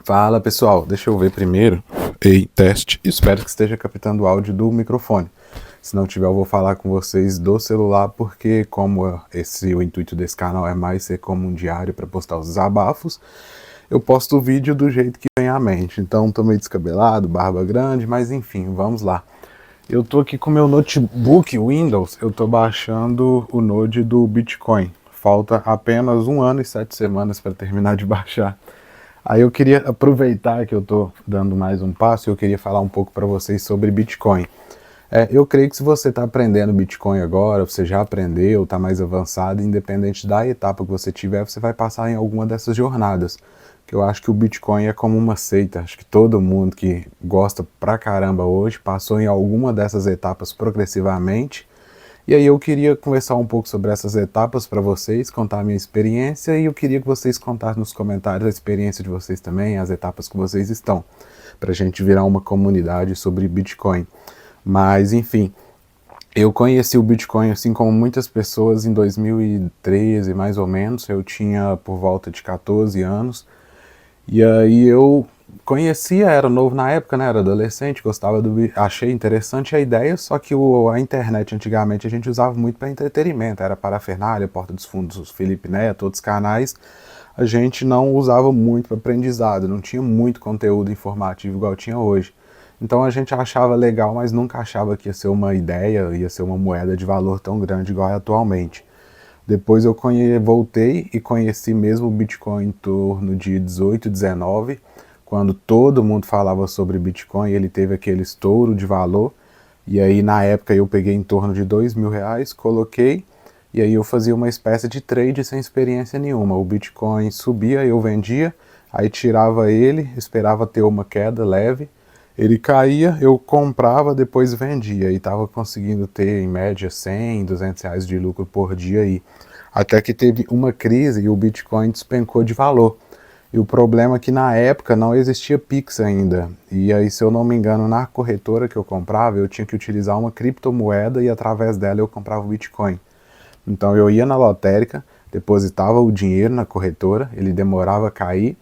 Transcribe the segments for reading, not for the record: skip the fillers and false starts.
Fala pessoal, deixa eu ver primeiro. Ei, teste. Espero que esteja captando o áudio do microfone. Se não tiver, eu vou falar com vocês do celular, porque como o intuito desse canal é mais ser como um diário para postar os desabafos, eu posto o vídeo do jeito que vem à mente. Então tô meio descabelado, barba grande, mas enfim, vamos lá. Eu tô aqui com meu notebook Windows, eu tô baixando o Node do Bitcoin. Falta apenas 1 ano e 7 semanas para terminar de baixar. Aí eu queria aproveitar que eu tô dando mais um passo e eu queria falar um pouco para vocês sobre Bitcoin. Eu creio que se você está aprendendo Bitcoin agora, você já aprendeu, está mais avançado, independente da etapa que você tiver, você vai passar em alguma dessas jornadas. Que eu acho que o Bitcoin é como uma seita. Acho que todo mundo que gosta pra caramba hoje passou em alguma dessas etapas progressivamente. E aí eu queria conversar um pouco sobre essas etapas para vocês, contar a minha experiência, e eu queria que vocês contassem nos comentários a experiência de vocês também, as etapas que vocês estão, para a gente virar uma comunidade sobre Bitcoin. Mas enfim, eu conheci o Bitcoin assim como muitas pessoas em 2013, mais ou menos. Eu tinha por volta de 14 anos, e aí eu conhecia, era novo na época, né, era adolescente, achei interessante a ideia, só que a internet antigamente a gente usava muito para entretenimento, era Parafernália, Porta dos Fundos, os Felipe Neto, outros canais, a gente não usava muito para aprendizado, não tinha muito conteúdo informativo igual tinha hoje. Então a gente achava legal, mas nunca achava que ia ser uma ideia, ia ser uma moeda de valor tão grande igual é atualmente. Depois eu voltei e conheci mesmo o Bitcoin em torno de 18, 19, quando todo mundo falava sobre Bitcoin, ele teve aquele estouro de valor, e aí na época eu peguei em torno de R$ 2.000, coloquei, e aí eu fazia uma espécie de trade sem experiência nenhuma. O Bitcoin subia, eu vendia, aí tirava ele, esperava ter uma queda leve, ele caía, eu comprava, depois vendia, e estava conseguindo ter em média 100, R$ 200 de lucro por dia aí. Até que teve uma crise e o Bitcoin despencou de valor. E o problema é que na época não existia Pix ainda. E aí, se eu não me engano, na corretora que eu comprava, eu tinha que utilizar uma criptomoeda e através dela eu comprava o Bitcoin. Então eu ia na lotérica, depositava o dinheiro na corretora, ele demorava a cair.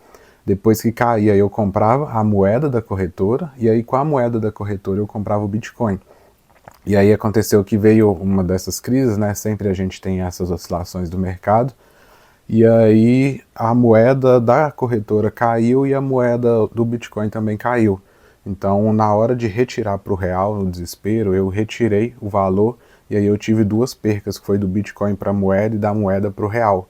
Depois que caía, eu comprava a moeda da corretora, e aí com a moeda da corretora eu comprava o Bitcoin. E aí aconteceu que veio uma dessas crises, né? Sempre a gente tem essas oscilações do mercado. E aí a moeda da corretora caiu e a moeda do Bitcoin também caiu. Então, na hora de retirar para o real, no desespero, eu retirei o valor e aí eu tive duas percas, que foi do Bitcoin para a moeda e da moeda para o real.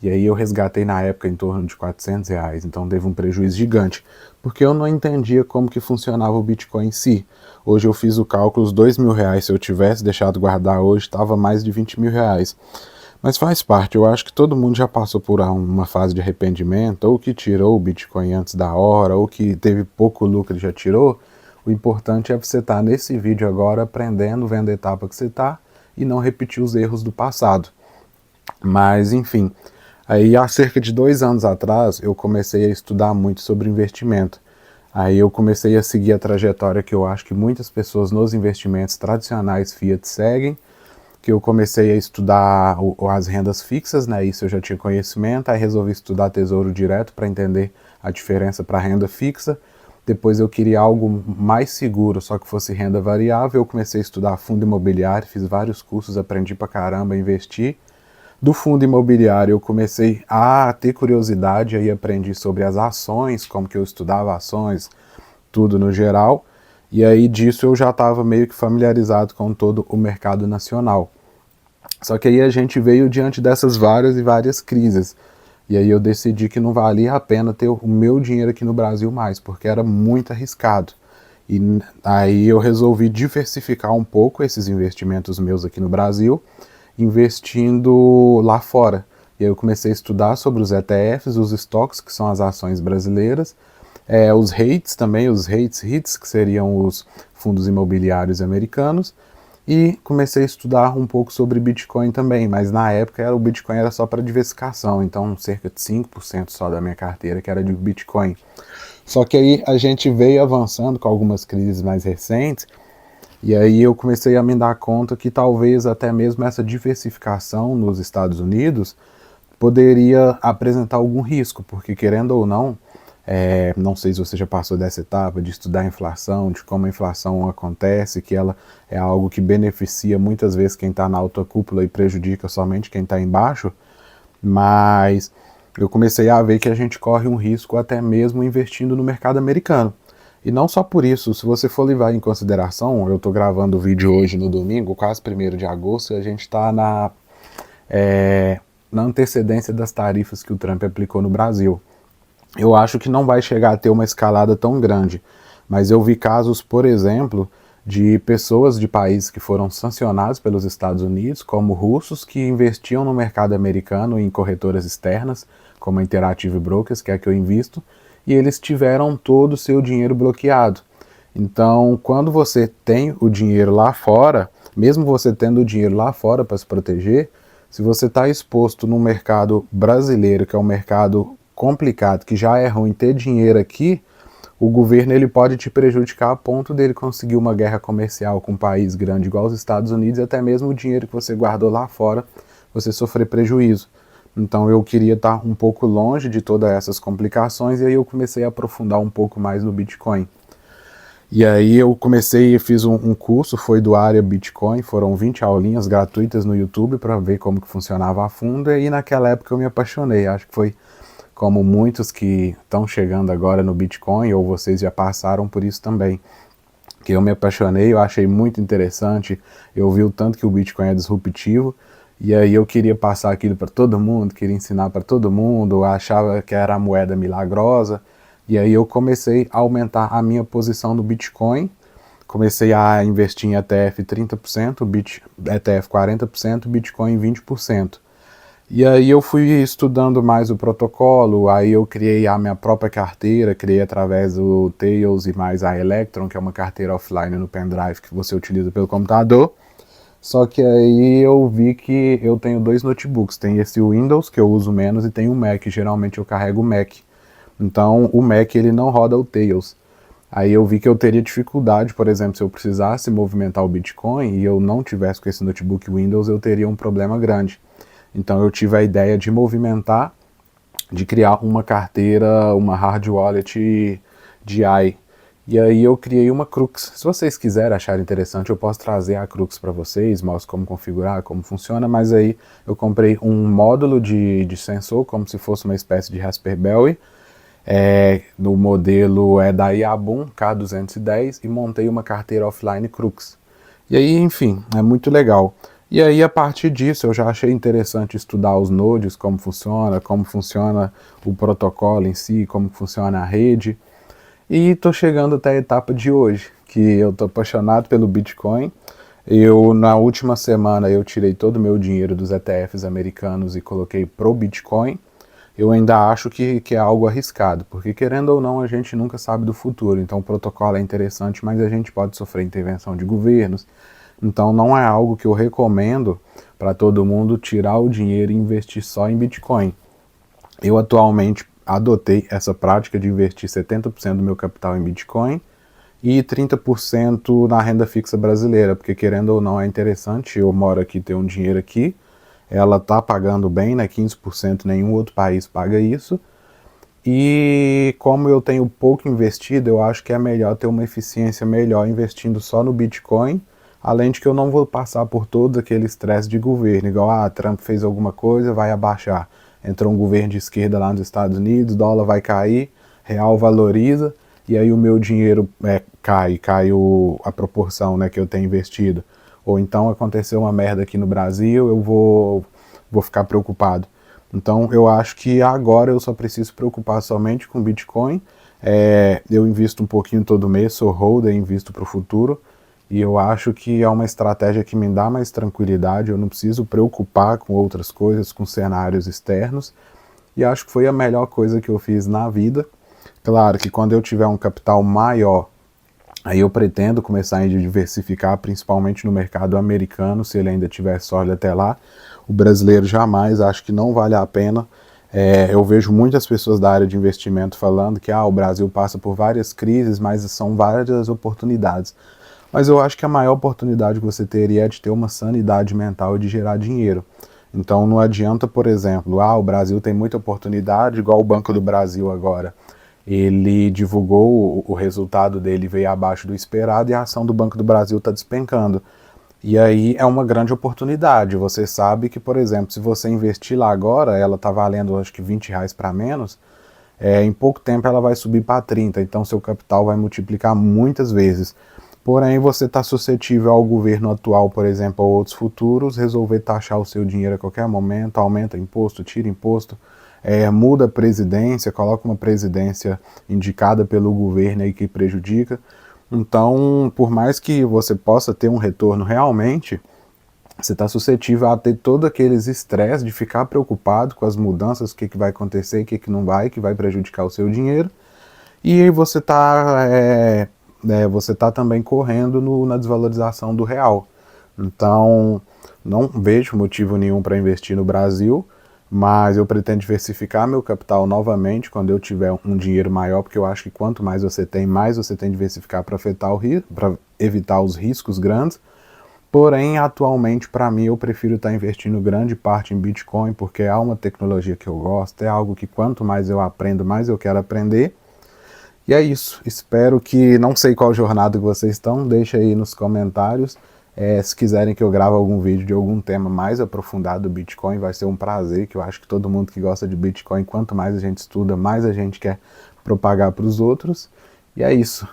E aí eu resgatei na época em torno de R$ 400, então teve um prejuízo gigante, porque eu não entendia como que funcionava o Bitcoin em si. Hoje eu fiz o cálculo, os R$ 2.000, se eu tivesse deixado guardar hoje, estava mais de R$ 20.000. Mas faz parte, eu acho que todo mundo já passou por uma fase de arrependimento, ou que tirou o Bitcoin antes da hora, ou que teve pouco lucro e já tirou. O importante é você estar nesse vídeo agora aprendendo, vendo a etapa que você está, e não repetir os erros do passado. Mas enfim, aí há cerca de 2 anos atrás eu comecei a estudar muito sobre investimento. Aí eu comecei a seguir a trajetória que eu acho que muitas pessoas nos investimentos tradicionais Fiat seguem, que eu comecei a estudar as rendas fixas, né? Isso eu já tinha conhecimento, aí resolvi estudar Tesouro Direto para entender a diferença para renda fixa. Depois eu queria algo mais seguro, só que fosse renda variável. Eu comecei a estudar fundo imobiliário, fiz vários cursos, aprendi pra caramba a investir. Do fundo imobiliário eu comecei a ter curiosidade, aí aprendi sobre as ações, como que eu estudava ações, tudo no geral. E aí disso eu já estava meio que familiarizado com todo o mercado nacional. Só que aí a gente veio diante dessas várias e várias crises. E aí eu decidi que não valia a pena ter o meu dinheiro aqui no Brasil mais, porque era muito arriscado. E aí eu resolvi diversificar um pouco esses investimentos meus aqui no Brasil, investindo lá fora. E aí eu comecei a estudar sobre os ETFs, os estoques, que são as ações brasileiras, os REITs também, os REITs, que seriam os fundos imobiliários americanos, e comecei a estudar um pouco sobre Bitcoin também, mas na época o Bitcoin era só para diversificação, então cerca de 5% só da minha carteira que era de Bitcoin. Só que aí a gente veio avançando com algumas crises mais recentes, e aí eu comecei a me dar conta que talvez até mesmo essa diversificação nos Estados Unidos poderia apresentar algum risco, porque querendo ou não, Não sei se você já passou dessa etapa de estudar a inflação, de como a inflação acontece, que ela é algo que beneficia muitas vezes quem está na alta cúpula e prejudica somente quem está embaixo, mas eu comecei a ver que a gente corre um risco até mesmo investindo no mercado americano. E não só por isso, se você for levar em consideração, eu estou gravando o vídeo hoje no domingo, quase 1º de agosto, e a gente está na antecedência das tarifas que o Trump aplicou no Brasil. Eu acho que não vai chegar a ter uma escalada tão grande, mas eu vi casos, por exemplo, de pessoas de países que foram sancionados pelos Estados Unidos, como russos que investiam no mercado americano em corretoras externas, como a Interactive Brokers, que é a que eu invisto, e eles tiveram todo o seu dinheiro bloqueado. Então, quando você tem o dinheiro lá fora, mesmo você tendo o dinheiro lá fora para se proteger, se você está exposto no mercado brasileiro, que é um mercado complicado, que já é ruim ter dinheiro aqui, o governo ele pode te prejudicar a ponto dele conseguir uma guerra comercial com um país grande igual os Estados Unidos e até mesmo o dinheiro que você guardou lá fora, você sofrer prejuízo. Então eu queria estar um pouco longe de todas essas complicações e aí eu comecei a aprofundar um pouco mais no Bitcoin. E aí eu comecei e fiz um curso, foi do Área Bitcoin, foram 20 aulinhas gratuitas no YouTube para ver como que funcionava a fundo, e aí naquela época eu me apaixonei, acho que foi como muitos que estão chegando agora no Bitcoin, ou vocês já passaram por isso também, que eu me apaixonei, eu achei muito interessante, eu vi o tanto que o Bitcoin é disruptivo, e aí eu queria passar aquilo para todo mundo, queria ensinar para todo mundo, eu achava que era a moeda milagrosa, e aí eu comecei a aumentar a minha posição no Bitcoin, comecei a investir em ETF 30%, ETF 40%, Bitcoin 20%. E aí eu fui estudando mais o protocolo, aí eu criei a minha própria carteira, criei através do Tails e mais a Electron, que é uma carteira offline no pendrive que você utiliza pelo computador. Só que aí eu vi que eu tenho 2 notebooks, tem esse Windows, que eu uso menos, e tem o Mac, geralmente eu carrego o Mac. Então o Mac ele não roda o Tails. Aí eu vi que eu teria dificuldade, por exemplo, se eu precisasse movimentar o Bitcoin e eu não tivesse com esse notebook Windows, eu teria um problema grande. Então eu tive a ideia de movimentar, de criar uma carteira, uma hard wallet DI. E aí eu criei uma Crux. Se vocês quiserem achar interessante, eu posso trazer a Crux para vocês, mostro como configurar, como funciona, mas aí eu comprei um módulo de sensor, como se fosse uma espécie de Raspberry, no modelo da Yabum K210, e montei uma carteira offline Crux. E aí, enfim, é muito legal. E aí, a partir disso, eu já achei interessante estudar os nodes, como funciona o protocolo em si, como funciona a rede. E estou chegando até a etapa de hoje, que eu estou apaixonado pelo Bitcoin. Na última semana, eu tirei todo o meu dinheiro dos ETFs americanos e coloquei pro Bitcoin. Eu ainda acho que é algo arriscado, porque querendo ou não, a gente nunca sabe do futuro. Então, o protocolo é interessante, mas a gente pode sofrer intervenção de governos. Então não é algo que eu recomendo para todo mundo tirar o dinheiro e investir só em Bitcoin. Eu atualmente adotei essa prática de investir 70% do meu capital em Bitcoin e 30% na renda fixa brasileira, porque querendo ou não é interessante, eu moro aqui, tenho um dinheiro aqui, ela está pagando bem, né, 15%, nenhum outro país paga isso, e como eu tenho pouco investido, eu acho que é melhor ter uma eficiência melhor investindo só no Bitcoin, além de que eu não vou passar por todo aquele estresse de governo, igual, Trump fez alguma coisa, vai abaixar. Entrou um governo de esquerda lá nos Estados Unidos, dólar vai cair, real valoriza, e aí o meu dinheiro cai a proporção, né, que eu tenho investido. Ou então aconteceu uma merda aqui no Brasil, eu vou ficar preocupado. Então eu acho que agora eu só preciso preocupar somente com Bitcoin. Eu invisto um pouquinho todo mês, sou holder, invisto para o futuro. E eu acho que é uma estratégia que me dá mais tranquilidade, eu não preciso preocupar com outras coisas, com cenários externos, e acho que foi a melhor coisa que eu fiz na vida. Claro que quando eu tiver um capital maior, aí eu pretendo começar a diversificar, principalmente no mercado americano, se ele ainda tiver sólido até lá. O brasileiro jamais, acho que não vale a pena. Eu vejo muitas pessoas da área de investimento falando que o Brasil passa por várias crises, mas são várias oportunidades. Mas eu acho que a maior oportunidade que você teria é de ter uma sanidade mental e de gerar dinheiro. Então não adianta, por exemplo, o Brasil tem muita oportunidade, igual o Banco do Brasil agora. ele divulgou o resultado dele, veio abaixo do esperado e a ação do Banco do Brasil está despencando. E aí é uma grande oportunidade. Você sabe que, por exemplo, se você investir lá agora, ela está valendo acho que R$ 20 para menos, em pouco tempo ela vai subir para 30, então seu capital vai multiplicar muitas vezes. Porém, você está suscetível ao governo atual, por exemplo, ou outros futuros, resolver taxar o seu dinheiro a qualquer momento, aumenta imposto, tira imposto, muda a presidência, coloca uma presidência indicada pelo governo aí que prejudica. Então, por mais que você possa ter um retorno realmente, você está suscetível a ter todo aqueles estresse de ficar preocupado com as mudanças, o que vai acontecer, o que não vai, que vai prejudicar o seu dinheiro. E você tá também correndo na desvalorização do real. Então, não vejo motivo nenhum para investir no Brasil, mas eu pretendo diversificar meu capital novamente quando eu tiver um dinheiro maior, porque eu acho que quanto mais você tem de diversificar para evitar os riscos grandes. Porém, atualmente, para mim, eu prefiro estar investindo grande parte em Bitcoin, porque é uma tecnologia que eu gosto, é algo que quanto mais eu aprendo, mais eu quero aprender. E é isso. Espero que, não sei qual jornada que vocês estão, deixa aí nos comentários. Se quiserem que eu grave algum vídeo de algum tema mais aprofundado do Bitcoin, vai ser um prazer, que eu acho que todo mundo que gosta de Bitcoin, quanto mais a gente estuda, mais a gente quer propagar para os outros. E é isso.